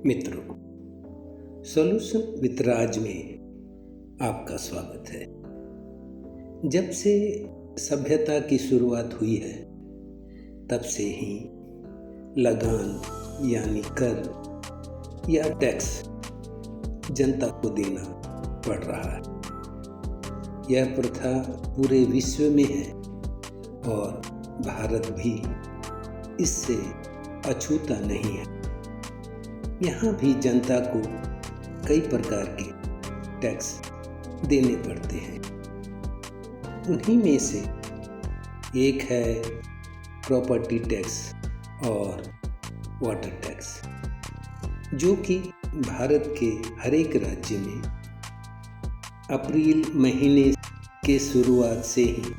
मित्रों, solution with राज में आपका स्वागत है। जब से सभ्यता की शुरुआत हुई है तब से ही लगान यानी कर या टैक्स जनता को देना पड़ रहा है। यह प्रथा पूरे विश्व में है और भारत भी इससे अछूता नहीं है। यहाँ भी जनता को कई प्रकार के टैक्स देने पड़ते हैं। उन्हीं में से एक है प्रॉपर्टी टैक्स और वाटर टैक्स, जो कि भारत के हर एक राज्य में अप्रैल महीने के शुरुआत से ही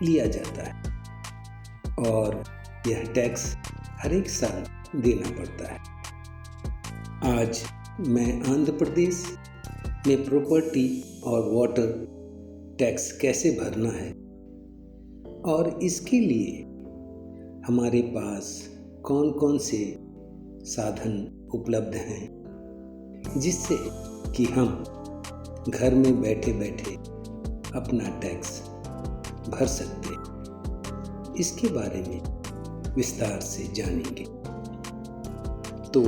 लिया जाता है और यह टैक्स हर एक साल देना पड़ता है। आज मैं आंध्र प्रदेश में प्रॉपर्टी और वाटर टैक्स कैसे भरना है और इसके लिए हमारे पास कौन कौन से साधन उपलब्ध हैं जिससे कि हम घर में बैठे बैठे अपना टैक्स भर सकते हैं, इसके बारे में विस्तार से जानेंगे। तो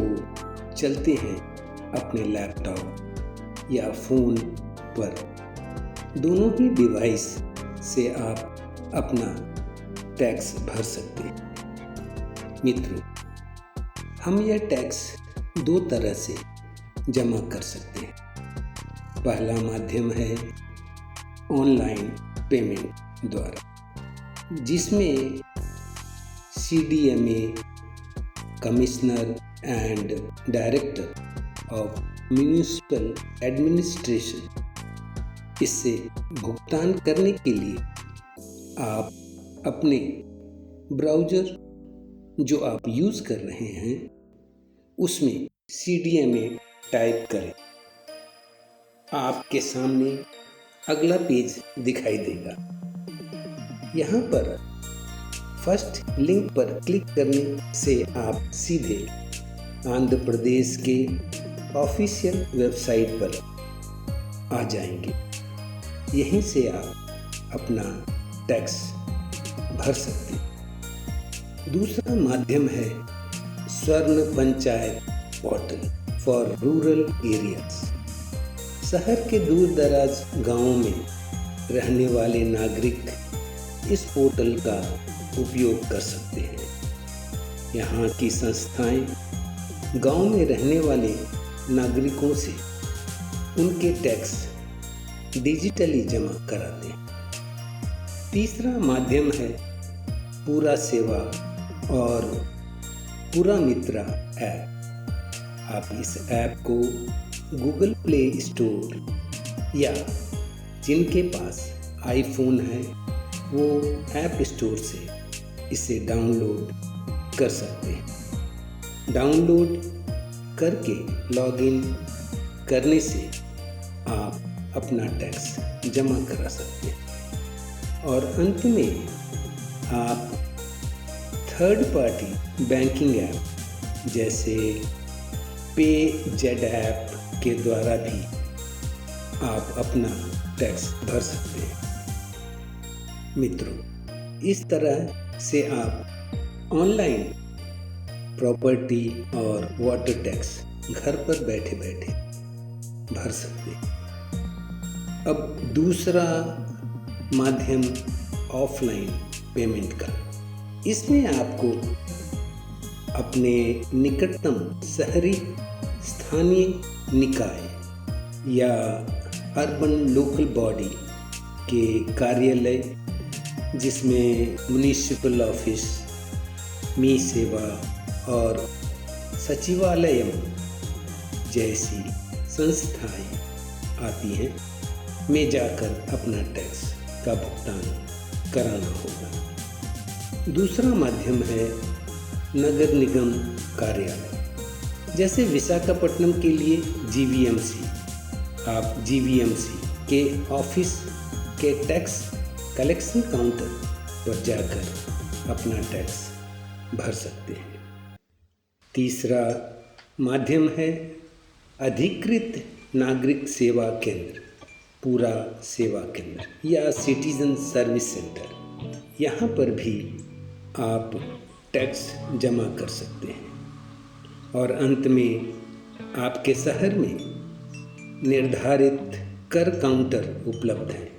चलते हैं अपने लैपटॉप या फ़ोन पर, दोनों ही डिवाइस से आप अपना टैक्स भर सकते हैं। मित्रों, हम यह टैक्स दो तरह से जमा कर सकते हैं। पहला माध्यम है ऑनलाइन पेमेंट द्वारा, जिसमें CDMA commissioner and director of municipal administration, इससे भुगतान करने के लिए आप अपने ब्राउज़र जो आप यूज़ कर रहे हैं उसमें CDMA टाइप करें। आपके सामने अगला पेज दिखाई देगा। यहाँ पर फर्स्ट लिंक पर क्लिक करने से आप सीधे आंध्र प्रदेश के ऑफिशियल वेबसाइट पर आ जाएंगे। यहीं से आप अपना टैक्स भर सकते हैं। दूसरा माध्यम है स्वर्ण panchayat portal for rural areas. शहर के दूर दराज गाँवों में रहने वाले नागरिक इस पोर्टल का उपयोग कर सकते हैं। यहाँ की संस्थाएं गांव में रहने वाले नागरिकों से उनके टैक्स डिजिटली जमा कराते हैं। तीसरा माध्यम है पूरा सेवा और पूरा मित्रा ऐप। आप इस ऐप को गूगल प्ले स्टोर या जिनके पास आईफोन है वो ऐप स्टोर से इसे डाउनलोड कर सकते हैं। डाउनलोड करके लॉगिन करने से आप अपना टैक्स जमा करा सकते हैं। और अंत में आप थर्ड पार्टी बैंकिंग ऐप जैसे पेजेड ऐप के द्वारा भी आप अपना टैक्स भर सकते हैं। मित्रों, इस तरह से आप ऑनलाइन प्रॉपर्टी और वाटर टैक्स घर पर बैठे बैठे भर सकते हैं। अब दूसरा माध्यम ऑफलाइन पेमेंट का। इसमें आपको अपने निकटतम शहरी स्थानीय निकाय या अर्बन लोकल बॉडी के कार्यालय, जिसमें म्युनिसिपल ऑफिस, मी सेवा और सचिवालय जैसी संस्थाएं आती हैं, में जाकर अपना टैक्स का भुगतान कराना होगा। दूसरा माध्यम है नगर निगम कार्यालय, जैसे विशाखापट्टनम के लिए GVMC। आप GVMC के ऑफिस के टैक्स कलेक्शन काउंटर पर जाकर अपना टैक्स भर सकते हैं। तीसरा माध्यम है अधिकृत नागरिक सेवा केंद्र, पूरा सेवा केंद्र या सिटीजन सर्विस सेंटर। यहाँ पर भी आप टैक्स जमा कर सकते हैं और अंत में आपके शहर में निर्धारित कर काउंटर उपलब्ध हैं,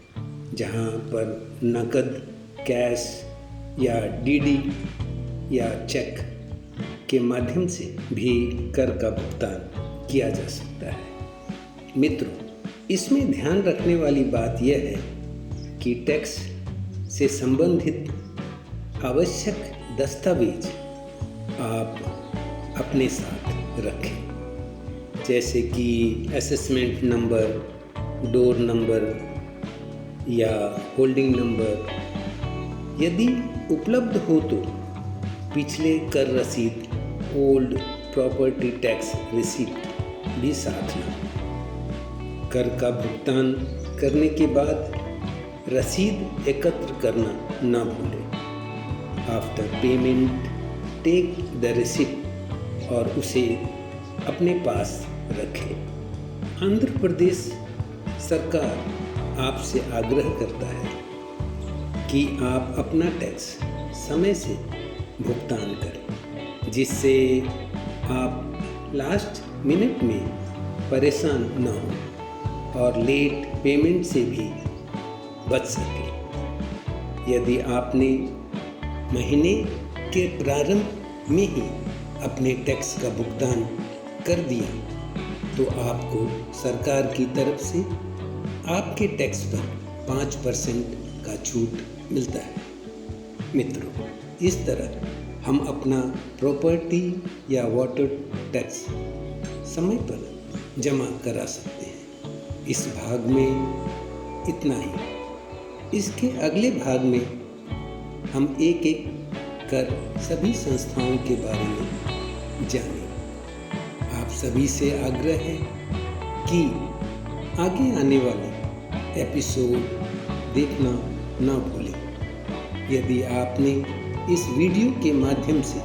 जहाँ पर नकद, कैश या डीडी या चेक के माध्यम से भी कर का भुगतान किया जा सकता है। मित्रों, इसमें ध्यान रखने वाली बात यह है कि टैक्स से संबंधित आवश्यक दस्तावेज आप अपने साथ रखें, जैसे कि असेसमेंट नंबर, डोर नंबर या होल्डिंग नंबर। यदि उपलब्ध हो तो पिछले कर रसीद, ओल्ड प्रॉपर्टी टैक्स रिसीप्ट भी साथ लें। कर का भुगतान करने के बाद रसीद एकत्र करना न भूलें। After payment take the receipt और उसे अपने पास रखें। आंध्र प्रदेश सरकार आपसे आग्रह करता है कि आप अपना टैक्स समय से भुगतान करें, जिससे आप लास्ट मिनट में परेशान न हो और लेट पेमेंट से भी बच सकें। यदि आपने महीने के प्रारंभ में ही अपने टैक्स का भुगतान कर दिया तो आपको सरकार की तरफ से आपके टैक्स पर 5% का छूट मिलता है। मित्रों, इस तरह हम अपना प्रॉपर्टी या वाटर टैक्स समय पर जमा करा सकते हैं। इस भाग में इतना ही। इसके अगले भाग में हम एक एक कर सभी संस्थाओं के बारे में जानें। आप सभी से आग्रह है कि आगे आने वाले एपिसोड देखना ना भूलें। यदि आपने इस वीडियो के माध्यम से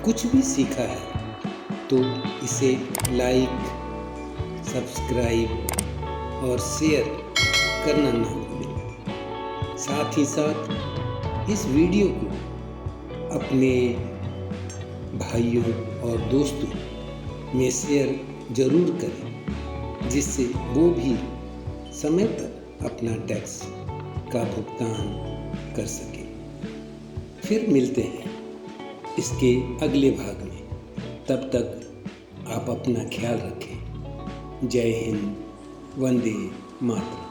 कुछ भी सीखा है तो इसे लाइक, सब्सक्राइब और शेयर करना ना भूलें। साथ ही साथ इस वीडियो को अपने भाइयों और दोस्तों में शेयर जरूर करें, जिससे वो भी समय पर अपना टैक्स का भुगतान कर सके। फिर मिलते हैं इसके अगले भाग में। तब तक आप अपना ख्याल रखें। जय हिंद, वंदे मातरम।